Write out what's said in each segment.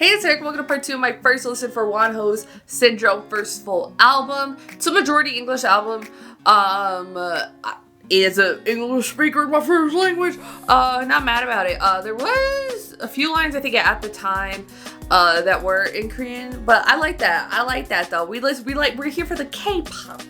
Hey, it's Eric. Welcome to part 2 of my first listen for WONHO's Syndrome first full album. It's a majority English album. As an English speaker in my first language, not mad about it. There was a few lines I think at the time that were in Korean, but I like that. I like that though. We're here for the K-pop.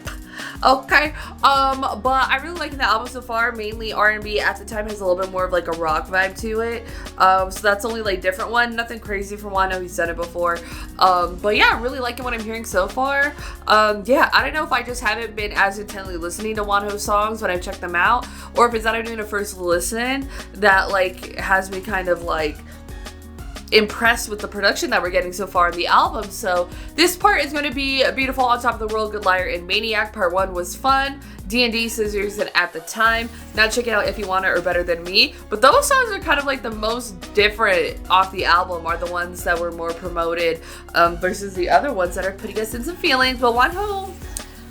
Okay, but I really like the album so far. Mainly R&B. At the time has a little bit more of like a rock vibe to it. So that's only like different one. Nothing crazy from WONHO. He said it before. But yeah, I'm really liking what I'm hearing so far. Yeah, I don't know if I just haven't been as intently listening to WONHO songs when I check them out, or if it's that I'm doing a first listen that like has me kind of like impressed with the production that we're getting so far in the album. So this part is going to be Beautiful, On Top of the World, Good Liar, and Maniac. Part 1 was fun. D&D, Scissors, and At the Time. Now check it out If You Want It or Better Than Me. But those songs are kind of like the most different off the album, are the ones that were more promoted versus the other ones that are putting us in some feelings. But WONHO,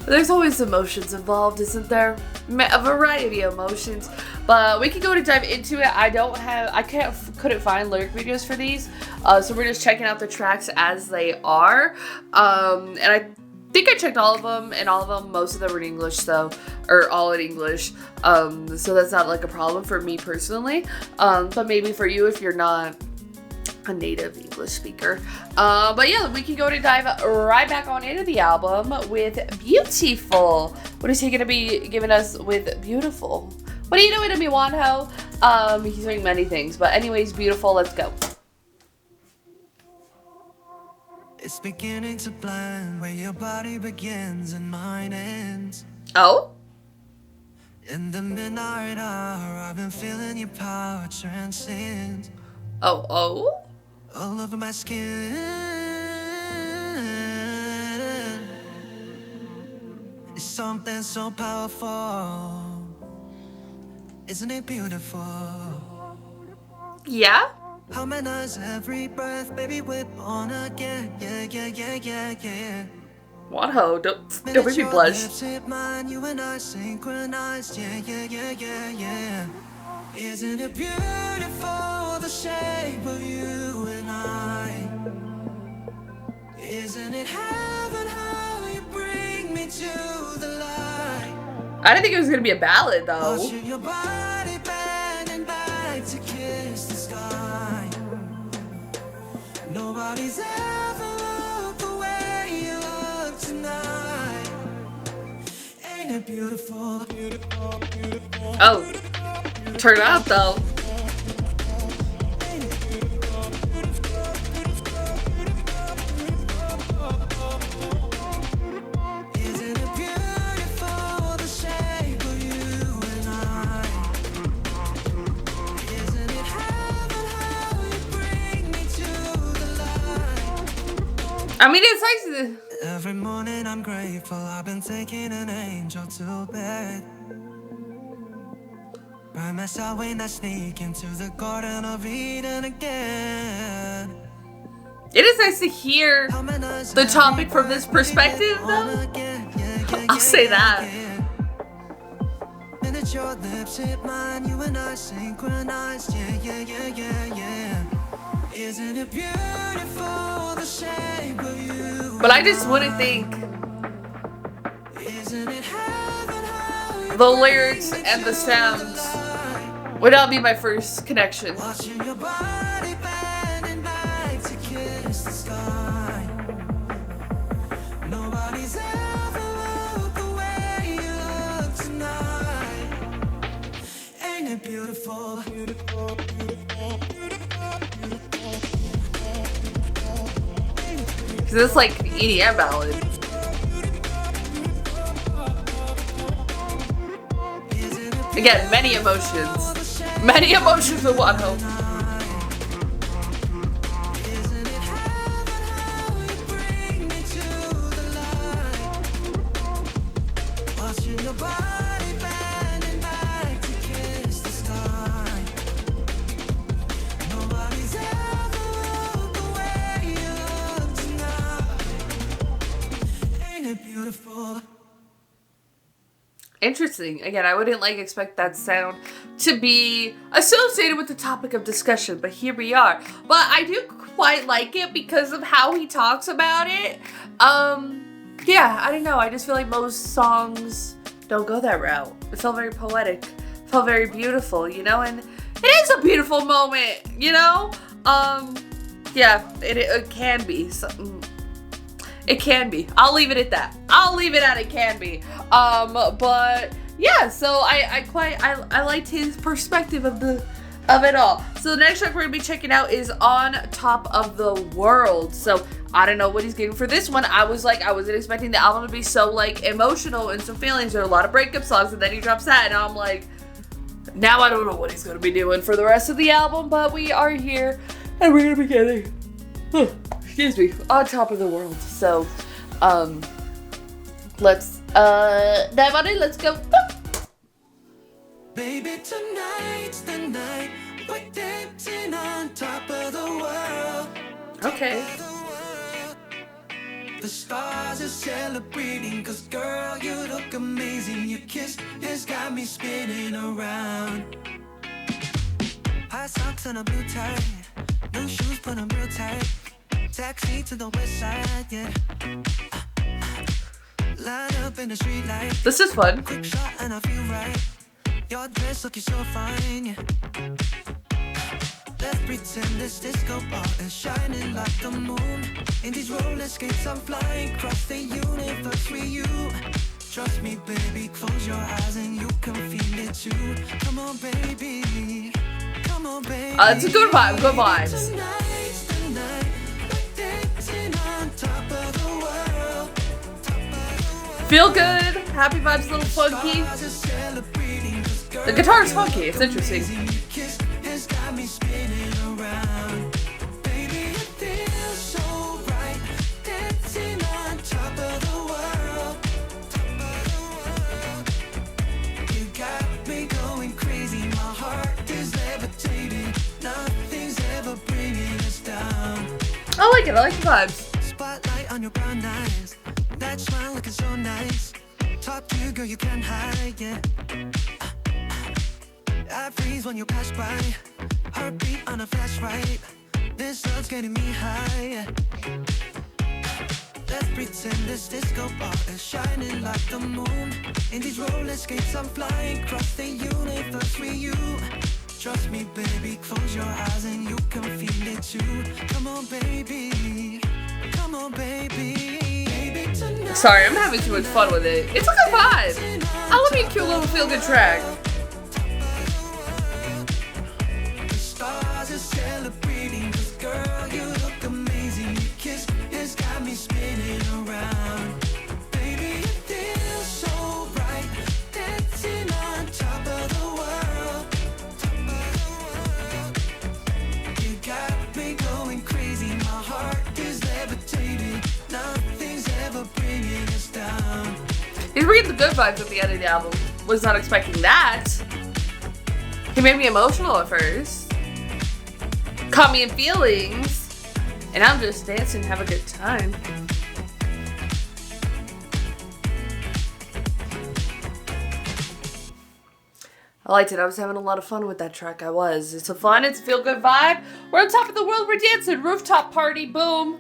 there's always emotions involved, isn't there? A variety of emotions. But we can go to dive into it. Couldn't find lyric videos for these. So we're just checking out the tracks as they are. And I think I checked all of them, and all of them, most of them were in English, so, or all in English. So that's not like a problem for me personally. But maybe for you if you're not a native English speaker. But yeah, we can go to dive right back on into the album with Beautiful. What is he gonna be giving us with Beautiful? What are you doing to me, WONHO? He's doing many things, but anyways, Beautiful, let's go. It's beginning to blend where your body begins and mine ends. Oh? In the midnight hour, I've been feeling your power transcend Oh? all over my skin. It's something so powerful. Isn't it beautiful? Yeah? Harmonize every breath, baby, we're born again. Yeah. WONHO, don't make me blush. Mine, you and I synchronized. Yeah. Isn't it beautiful, the shape of you and I? Isn't it heaven how you bring me to the light? I didn't think it was gonna be a ballad though. Watching your body bending back to kiss the sky. Nobody's ever looked the way you look tonight. Ain't it beautiful? Oh, turn out though. Isn't it beautiful, the shape of you and I? Isn't it heaven how you bring me to the light? I mean, it's nice. Every morning I'm grateful I've been taking an angel to bed. Promise I will not sneak into the Garden of Eden again. It is nice to hear the topic from this perspective though. I'll say that. Minute your lips hit mine, you and I synchronized. Yeah. Isn't it beautiful, the shape of you? But I just wouldn't think Isn't it heaven how you the lyrics and the sounds would not be my first connection. watching your body bending back to kiss the sky. Nobody's ever looked the way you look tonight. Ain't it beautiful? Cause it's like an EDM ballad. Isn't it Again, many emotions. Many emotions with WONHO. Isn't it heaven how you bring me to the light? Watching your body bending back to kiss the sky. Nobody's ever looked the way you look tonight. Ain't it beautiful? Interesting. Again, I wouldn't like expect that sound to be associated with the topic of discussion, but here we are. But I do quite like it because of how he talks about it. Yeah, I don't know. I just feel like most songs don't go that route. It felt very poetic. It felt very beautiful, you know? And it is a beautiful moment, you know? Yeah, it can be something. It can be. I'll leave it at that. I'll leave it at it can be. But yeah, so I liked his perspective of it all. So the next track we're gonna be checking out is On Top of the World. So I don't know what he's getting for this one. I wasn't expecting the album to be so like emotional and some feelings. There are a lot of breakup songs, and then he drops that, and I'm like, now I don't know what he's gonna be doing for the rest of the album, but we are here and we're gonna be getting excuse me, On Top of the World. So let's dive on in. Let's go. Baby, tonight's the night we're dancing on top of the world. Okay. The stars are celebrating, 'cause girl, you look amazing. Your kiss has got me spinning around. High socks and a blue tie, new shoes put 'em real tight. Taxi to the west side, yeah. Line up in the street light. This is fun. Quick shot and I feel right. Your dress looking so fine, yeah. Let's pretend this disco ball is shining like the moon. In these roller skates I'm flying across the universe with you. Trust me, baby, close your eyes and you can feel it too. Come on, baby. Come on, baby. It's a good vibe, good vibes. Tonight's the night we're dancing on top of the world. Feel good, happy vibes, a little funky. The guitar is funky, it's interesting. I like it, I like the vibes. Spotlight on your brown eyes, that smile looking so nice. Top to you, girl, you can't hide, yeah. I freeze when you pass by, heartbeat on a flash right. This love's getting me high, yeah. Let's pretend this disco ball is shining like the moon. In these roller skates I'm flying across the universe with you. Trust me, baby, close your eyes and you can feel it too. Come on, baby. Come on, baby. Baby, tonight. Sorry, I'm having too much fun with it. It's a good vibe. I love a cute little feel-good track. The stars are celebrating, 'cause girl, you look amazing. Your kiss has got me spinning around. Baby, it feels so right, dancing on top of the world. You got me going crazy, my heart is levitating. Nothing's ever bringing us down. He's bringing the good vibes at the end of the album. Was not expecting that. He made me emotional at first. Caught me in feelings. And I'm just dancing, have a good time. I liked it. I was having a lot of fun with that track. I was. It's a fun, it's a feel-good vibe. We're on top of the world, we're dancing. Rooftop party, boom.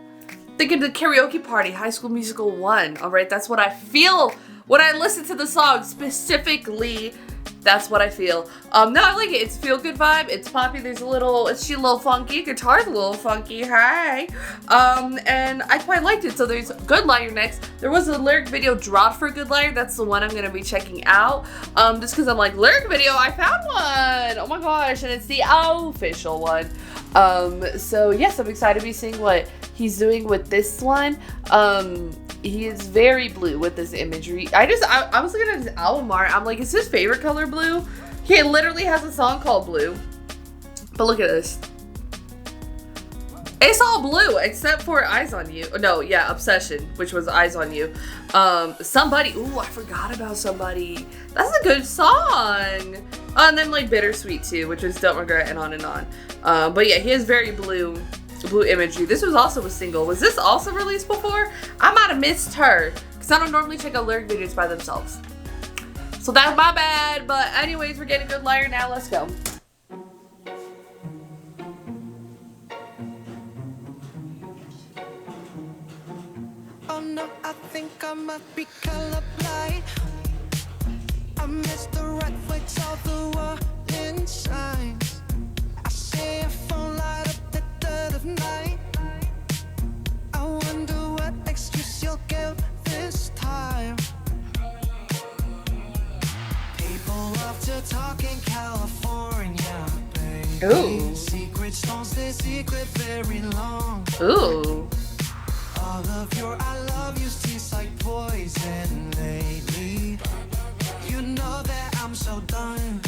Thinking the karaoke party, High School Musical 1. All right, that's what I feel when I listen to the song specifically. That's what I feel. No, I like it. It's a feel-good vibe. It's poppy. It's a little funky. Guitar's a little funky. Hi. And I quite liked it. So there's Good Liar next. There was a lyric video dropped for Good Liar. That's the one I'm gonna be checking out. Just because I'm like, lyric video, I found one. Oh my gosh, and it's the official one. So yes, I'm excited to be seeing what he's doing with this one. He is very blue with this imagery. I was looking at his album art. I'm like, is his favorite color blue? He literally has a song called Blue. But look at this. It's all blue except for Eyes on You. No, yeah, Obsession, which was Eyes on You. Somebody. Ooh, I forgot about Somebody. That's a good song. And then like Bittersweet too, which is Don't Regret and on. But yeah, he has very blue imagery. This was also a single. Was this also released before? I might have missed her because I don't normally check out lyric videos by themselves. So that's my bad. But anyways, we're getting Good Liar now. Let's go. Oh no, I think I might be colorblind. I missed the red flags of the warning signs. I see a phone light up the dead of night. I wonder what excuse you'll give this time. People love to talk in California, baby. Ooh. Secrets don't stay secret very long. Ooh. All of your I love yous taste like poison lately. You know that I'm so done.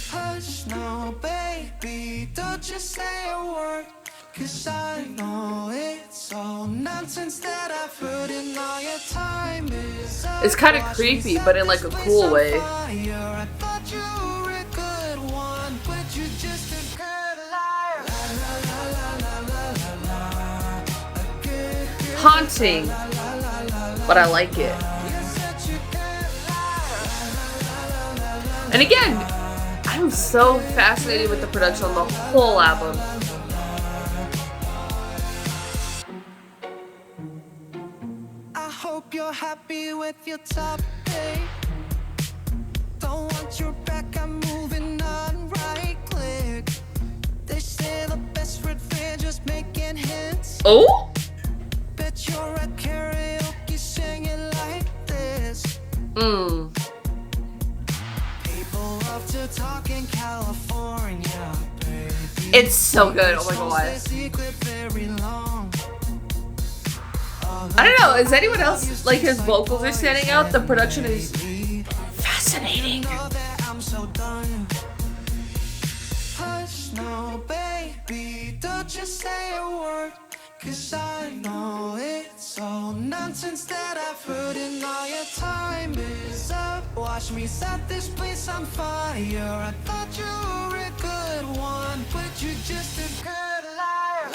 Hush now, baby, don't you say a word. Cause I know it's all nonsense that I've heard, and all your time is up. It's kind of creepy, but in like a cool way. I thought you were a good one, but you're just a good liar. Haunting, but I like it. And again, I'm so fascinated with the production on the whole album. I hope you're happy with your top pay. Don't want your back, I'm moving on, right click. They say the best revenge is making hits. Oh? Bet you're at karaoke singing like this. People love to talk in California, baby. It's so good. Oh my god. I don't know. Is anyone else like his vocals are standing out? The production is fascinating. Hush now, baby, don't you say a word. Cause I know it's all nonsense that I've heard, and all your time is up. Watch me set this place on fire. I thought you were a good one, but you're just a good liar.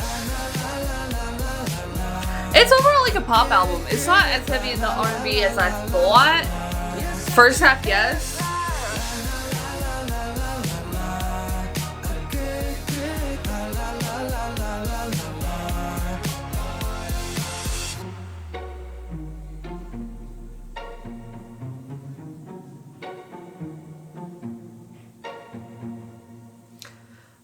It's overall like a pop album. It's not as heavy in the R&B as I thought. First half, yes.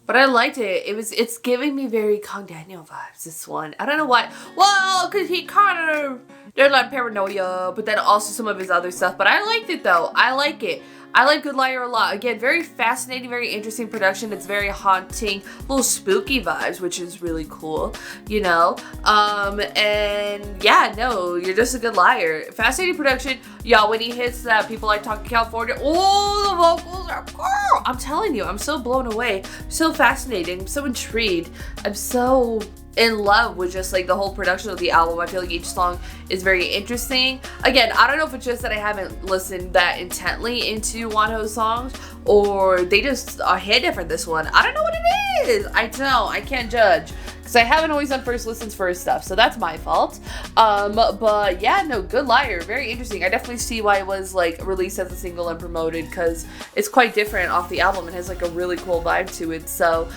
But I liked it. It's giving me very Kong Daniel vibes, this one. I don't know why. Well, because he kind of, there's like paranoia, but then also some of his other stuff. But I liked it though. I like it. I like Good Liar a lot. Again, very fascinating, very interesting production. It's very haunting, little spooky vibes, which is really cool, you know? And yeah, no, you're just a good liar. Fascinating production. Y'all, when he hits that People Like Talking California, oh, the vocals are, girl, I'm telling you, I'm so blown away. So fascinating, I'm so intrigued. I'm so in love with just like the whole production of the album. I feel like each song is very interesting. Again, I don't know if it's just that I haven't listened that intently into WONHO songs, or they just are hit different this one. I don't know what it is. I don't know. I can't judge because I haven't always done first listens for his stuff, so that's my fault. But yeah, no, Good Liar, very interesting. I definitely see why it was like released as a single and promoted, because it's quite different off the album and has like a really cool vibe to it. So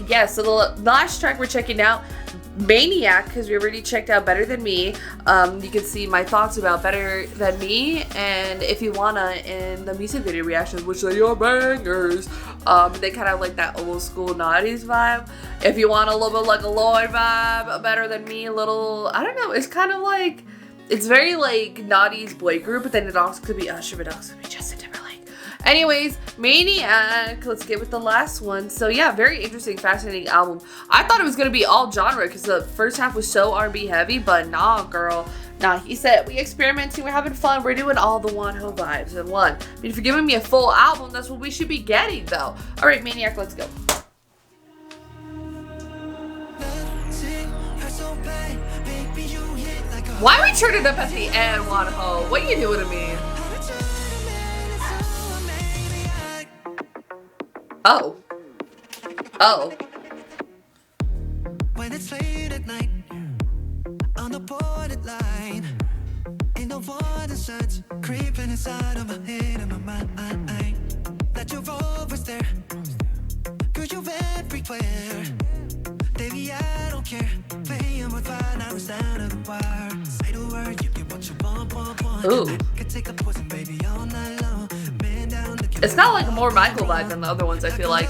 yeah, so the last track we're checking out, Maniac, because we already checked out Better Than Me. You can see my thoughts about Better Than Me, and If You Wanna in the music video reactions, which they are bangers. They kind of like that old school naughties vibe. If you want a little bit like a Lloyd vibe, Better Than Me, a little, I don't know, it's kind of like, it's very like naughties boy group, but then it also could be Usher, but also could be Justin Timberlake. Anyways, Maniac, let's get with the last one. So yeah, very interesting, fascinating album. I thought it was going to be all genre because the first half was so R&B heavy, but nah, girl. Nah, he said, we experimenting, we're having fun, we're doing all the WONHO vibes in one. I mean, if you're giving me a full album, that's what we should be getting though. Alright, Maniac, let's go. Why we turn it up at the end, WONHO? What are you doing to me? Oh. Oh. When it's late at night, on the borderline, ain't no want the sense creeping inside of my head and my mind. That you're always there, cause you're everywhere. Baby, I don't care. Playing with fire, now it's down to the wire. Say the word, you get what you want. Ooh. I could take a poison, baby, all night long. Man down, looking It's not like a more Michael vibe than the other ones, I feel like.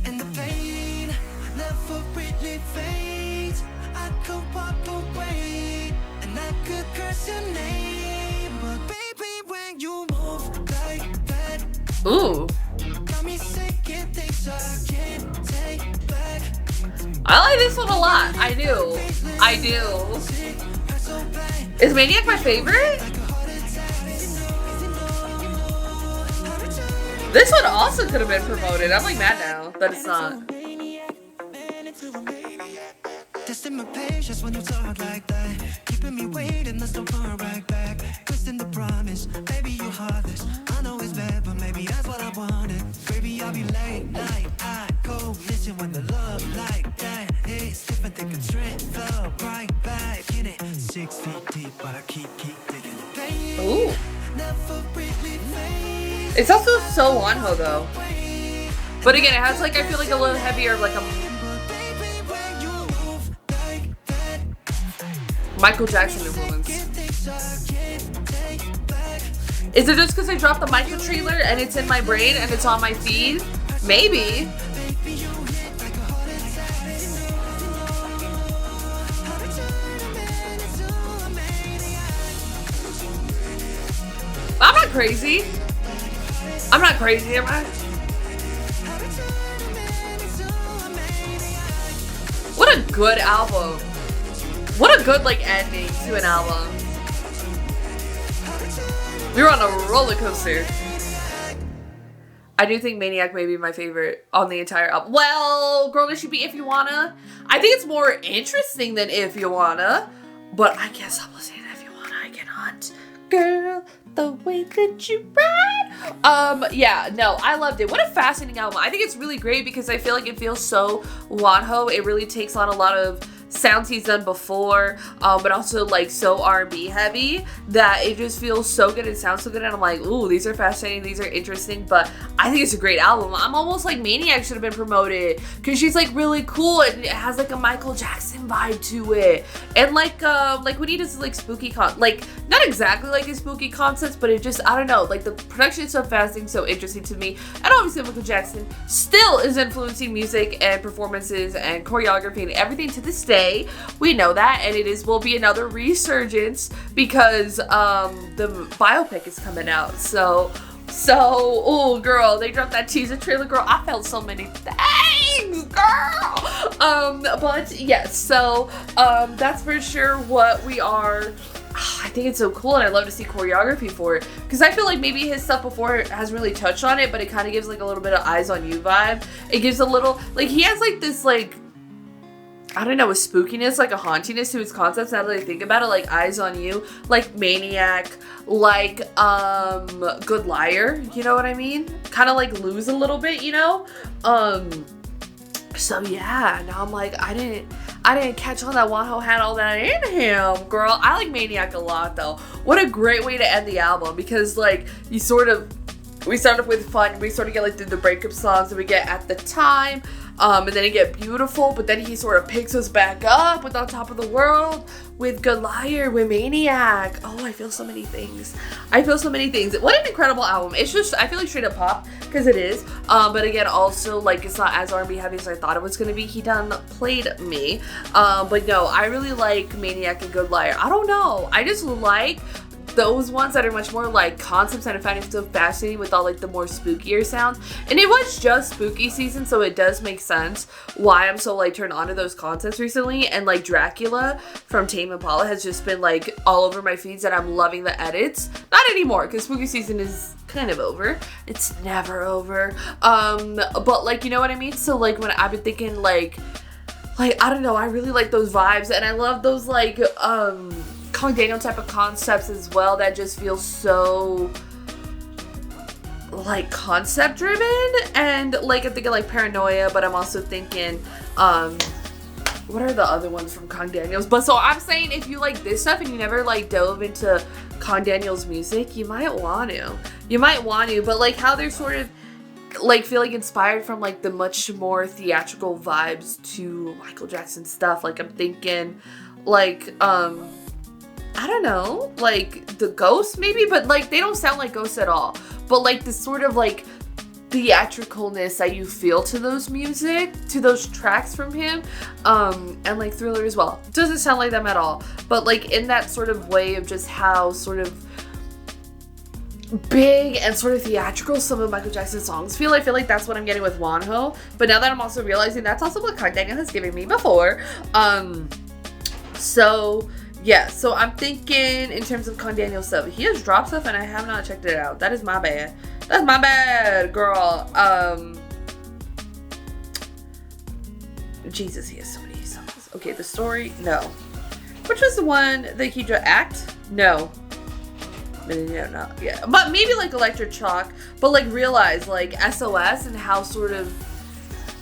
and the pain never really fades. I could walk away and I could curse your name, but baby, when you move like that, Ooh. got me saying things I can't take back. I like this one a lot. I do. Is Maniac my favorite? This one also could have been promoted. I'm like mad now that it's not. Testing my patience when you talk like that, keeping me waiting, that's the part right back. Twisting the promise, baby, you heartless. I know it's bad, but maybe that's what I wanted. Baby, I'll be late night, I go missing when the love like that. It's different, think a trend fell right back in it. 6 feet deep, but I keep digging. Ooh. Never really fades. It's also so WONHO though. But again, it has like, I feel like a little heavier, like a Michael Jackson influence. Is it just because I dropped the Michael trailer and it's in my brain and it's on my feed? Maybe. I'm not crazy. I'm not crazy, am I? What a good album. What a good like ending to an album. We were on a roller coaster. I do think Maniac may be my favorite on the entire album. Well, Girl, This Should Be If You Wanna. I think it's more interesting than If You Wanna. But I guess I'm listening to If You Wanna. I cannot. Girl, the way that you ride. Yeah, no, I loved it. What a fascinating album. I think it's really great because I feel like it feels so WONHO. It really takes on a lot of sounds he's done before, but also like so R&B heavy that it just feels so good. It sounds so good, and I'm like, ooh, these are fascinating, these are interesting. But I think it's a great album. I'm almost like Maniac should have been promoted because she's like really cool and it has like a Michael Jackson vibe to it, and like when he does like spooky like not exactly like his spooky concepts, but it just, I don't know, like the production is so fascinating, so interesting to me. And obviously Michael Jackson still is influencing music and performances and choreography and everything to this day. We know that, and will be another resurgence because the biopic is coming out. So oh girl, they dropped that teaser trailer, girl. I felt so many things, girl. But yes, so that's for sure what we are. I think it's so cool, and I love to see choreography for it because I feel like maybe his stuff before hasn't really touched on it, but it kind of gives like a little bit of Eyes on You vibe. It gives a little, like, he has like this like, I don't know, a spookiness, like a hauntiness to his concepts now that I think about it, like Eyes on You, like Maniac, like Good Liar, you know what I mean? Kind of like Lose a little bit, you know? So yeah, now I'm like, I didn't catch on that WONHO had all that in him, girl. I like Maniac a lot though. What a great way to end the album, because like we start off with fun, we sort of get like through the breakup songs that we get At the Time, and then it get Beautiful, but then he sort of picks us back up with On Top of the World, with Good Liar, with Maniac. Oh, I feel so many things. What an incredible album. It's just, I feel like straight up pop, because it is. But again, also, like, it's not as R&B heavy as I thought it was going to be. He done played me. But no, I really like Maniac and Good Liar. I don't know. I just like those ones that are much more like concepts, and I find it so fascinating with all like the more spookier sounds. And it was just spooky season, so it does make sense why I'm so like turned on to those concepts recently. And like Dracula from Tame Impala has just been like all over my feeds, and I'm loving the edits. Not anymore, because spooky season is kind of over. It's never over. But like, you know what I mean? So like when I've been thinking like I don't know, I really like those vibes, and I love those like Colin Daniel type of concepts as well that just feel so like concept driven. And like I'm thinking like Paranoia, but I'm also thinking what are the other ones from Kong Daniels? But so I'm saying, if you like this stuff and you never like dove into Kong Daniels music, you might want to, but like how they're sort of like feeling inspired from like the much more theatrical vibes to Michael Jackson stuff. Like I'm thinking like I don't know, like the Ghosts maybe, but like they don't sound like Ghosts at all, but like this sort of like theatricalness that you feel to those tracks from him, and like Thriller as well. Doesn't sound like them at all, but like in that sort of way of just how sort of big and sort of theatrical some of Michael Jackson's songs feel. I feel like that's what I'm getting with WONHO, but now that I'm also realizing that's also what Kong Daniel has given me before. So yeah, so I'm thinking in terms of Kong Daniel stuff, he has dropped stuff and I have not checked it out. That is my bad. That's my bad, girl. Jesus, he has so many songs. Okay, The Story, no. Which was the one that he Act? No. No, yeah. But maybe like Electric Chalk, but like Realize, like SOS, and how sort of,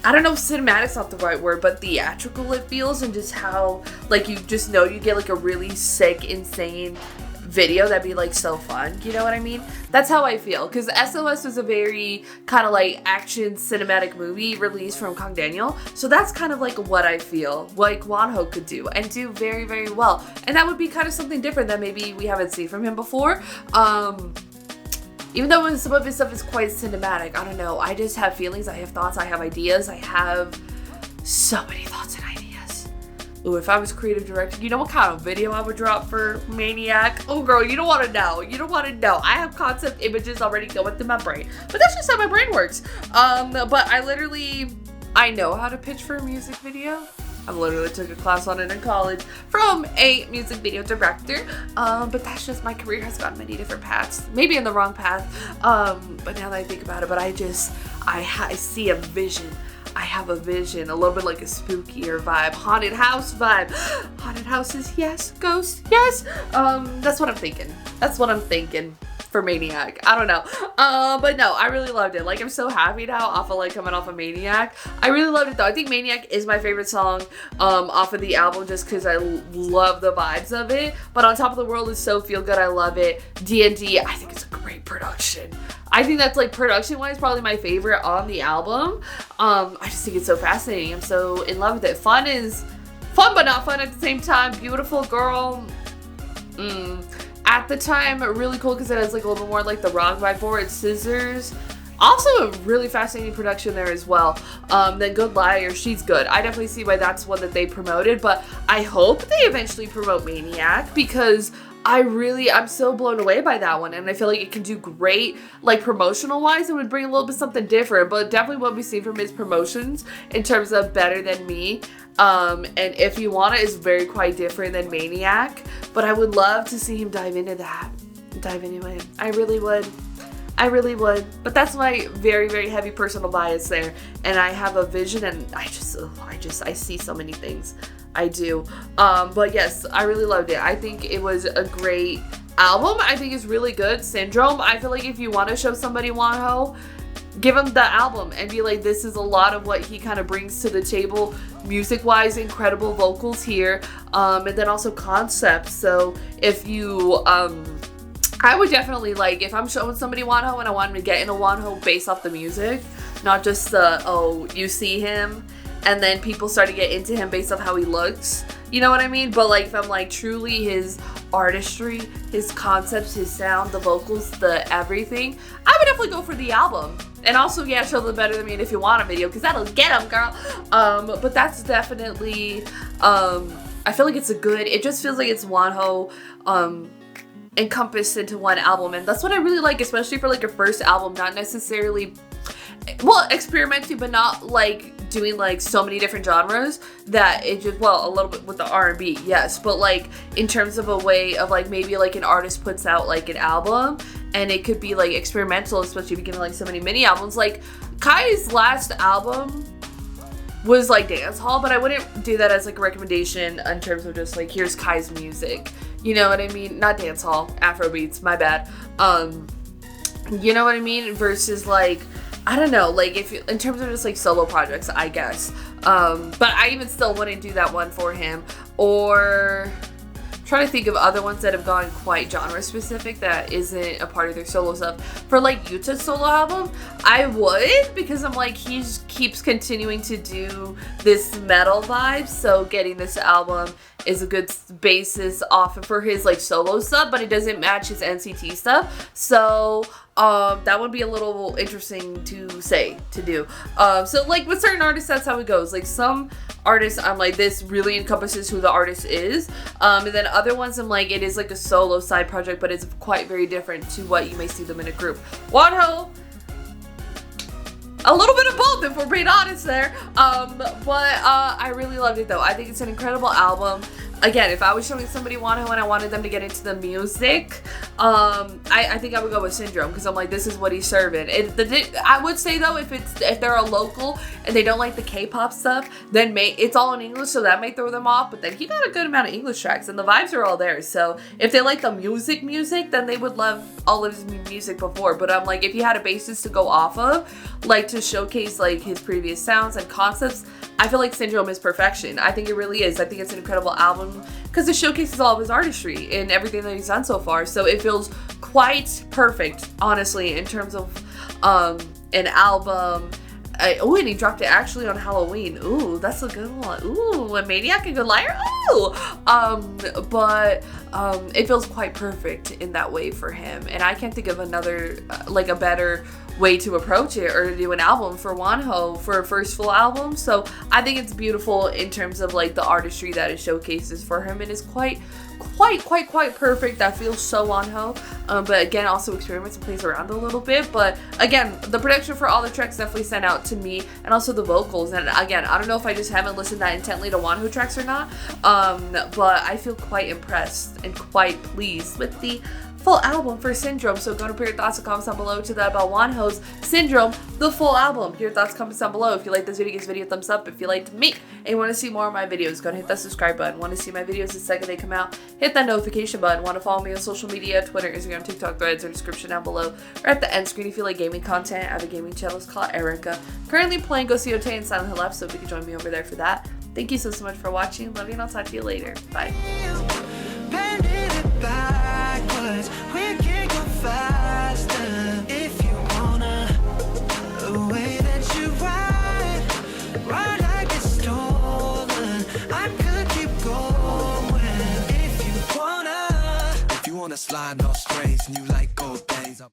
I don't know if cinematic's not the right word, but theatrical it feels, and just how like you just know you get like a really sick, insane video that'd be like so fun, you know what I mean? That's how I feel, because SOS was a very kind of like action cinematic movie released from Kong Daniel, so that's kind of like what I feel like WONHO could do, and do very, very well, and that would be kind of something different that maybe we haven't seen from him before. Even though some of his stuff is quite cinematic, I don't know, I just have feelings, I have thoughts, I have ideas, I have so many thoughts and ideas. Ooh, if I was creative director, you know what kind of video I would drop for Maniac? Oh girl, you don't want to know. You don't want to know. I have concept images already going through my brain. But that's just how my brain works. But I know how to pitch for a music video. I literally took a class on it in college from a music video director. But that's just, my career has gone many different paths. Maybe in the wrong path. But now that I think about it, but I see a vision. I have a vision, a little bit like a spookier vibe, haunted house vibe. Haunted houses, yes. Ghosts, yes. That's what I'm thinking for Maniac. I don't know. But no, I really loved it. Like, I'm so happy now off of like coming off of Maniac. I really loved it though. I think Maniac is my favorite song off of the album, just because I love the vibes of it. But On Top of the World is so feel good. I love it. D&D, I think it's a great production. I think that's like production-wise probably my favorite on the album. I just think it's so fascinating. I'm so in love with it. Fun but not fun at the same time. Beautiful girl. At the time, really cool because it has like a little bit more like the rock vibe for it. Scissors. Also a really fascinating production there as well. Then Good Liar, she's good. I definitely see why that's one that they promoted, but I hope they eventually promote Maniac, because I'm so blown away by that one, and I feel like it can do great, like promotional wise. It would bring a little bit something different, but definitely what we've seen from his promotions in terms of Better Than Me, and If You Want It is very quite different than Maniac, but I would love to see him dive into it. I really would, but that's my very, very heavy personal bias there, and I have a vision, and I see so many things. I do. But yes, I really loved it. I think it was a great album. I think it's really good. Syndrome, I feel like if you want to show somebody WONHO, give him the album and be like, this is a lot of what he kind of brings to the table music-wise. Incredible vocals here, and then also concepts. So if you I would definitely, like, if I'm showing somebody WONHO and I want them to get into WONHO based off the music, not just the, you see him and then people start to get into him based off how he looks, you know what I mean? But like, if I'm like truly his artistry, his concepts, his sound, the vocals, the everything, I would definitely go for the album. And also, yeah, show them Better Than Me and If You Want a video, because that'll get them, girl. But that's definitely, I feel like it just feels like it's WONHO encompassed into one album, and that's what I really like, especially for like a first album. Not necessarily, well, experimenting, but not like doing like so many different genres that it just, well, a little bit with the R&B, yes, but like in terms of a way of like maybe like an artist puts out like an album and it could be like experimental, especially if you get like so many mini albums. Like Kai's last album was like dance hall, but I wouldn't do that as like a recommendation in terms of just like, here's Kai's music, you know what I mean? Not dance hall, Afrobeats, my bad. You know what I mean? Versus like I don't know, like if you, in terms of just like solo projects, I guess. But I even still wouldn't do that one for him. Or trying to think of other ones that have gone quite genre specific that isn't a part of their solo stuff. For like Yuta's solo album, I would, because I'm like, he keeps continuing to do this metal vibe, so getting this album is a good basis off for his like solo stuff, but it doesn't match his NCT stuff. So that would be a little interesting to do. So like with certain artists, that's how it goes. Like some artists, I'm like, this really encompasses who the artist is. And then other ones, I'm like, it is like a solo side project, but it's quite very different to what you may see them in a group. WONHO, a little bit of both, if we're being honest there. But I really loved it though. I think it's an incredible album. Again, if I was showing somebody WONHO and I wanted them to get into the music, I think I would go with Syndrome, because I'm like, this is what he's serving. I would say though, if they're a local and they don't like the K-pop stuff, then it's all in English, so that may throw them off. But then he got a good amount of English tracks and the vibes are all there. So if they like the music, then they would love all of his music before. But I'm like, if you had a basis to go off of, like to showcase like his previous sounds and concepts, I feel like Syndrome is perfection. I think it really is. I think it's an incredible album because it showcases all of his artistry and everything that he's done so far. So it feels quite perfect, honestly, in terms of an album. Oh, and he dropped it actually on Halloween. Ooh, that's a good one. Ooh, a Maniac, a good liar. Ooh, but it feels quite perfect in that way for him. And I can't think of another like a better way to approach it or to do an album for WONHO for a first full album. So I think it's beautiful in terms of like the artistry that it showcases for him, and is quite perfect. That feels so WONHO. But again, also experiments and plays around a little bit. But again, the production for all the tracks definitely stand out to me, and also the vocals. And again, I don't know if I just haven't listened that intently to WONHO tracks or not, but I feel quite impressed and quite pleased with the full album for Syndrome. So go to put your thoughts and comments down below to that about WONHO's Syndrome, the full album. Your thoughts, comments down below. If you like this video, give this video a thumbs up. If you liked me and you want to see more of my videos, go and hit that subscribe button. Want to see my videos the second they come out, hit that notification button. Want to follow me on social media, Twitter, Instagram, TikTok, Threads, or description down below, or at the end screen. If you like gaming content, I have a gaming channel. It's called Erica. Currently playing Go COT and Silent Hill Left, so if you could join me over there for that. Thank you so much for watching. Love you, and I'll talk to you later. Bye. Faster if you wanna, the way that you ride like it's stolen. I could keep going if you wanna slide no strings and you like gold things.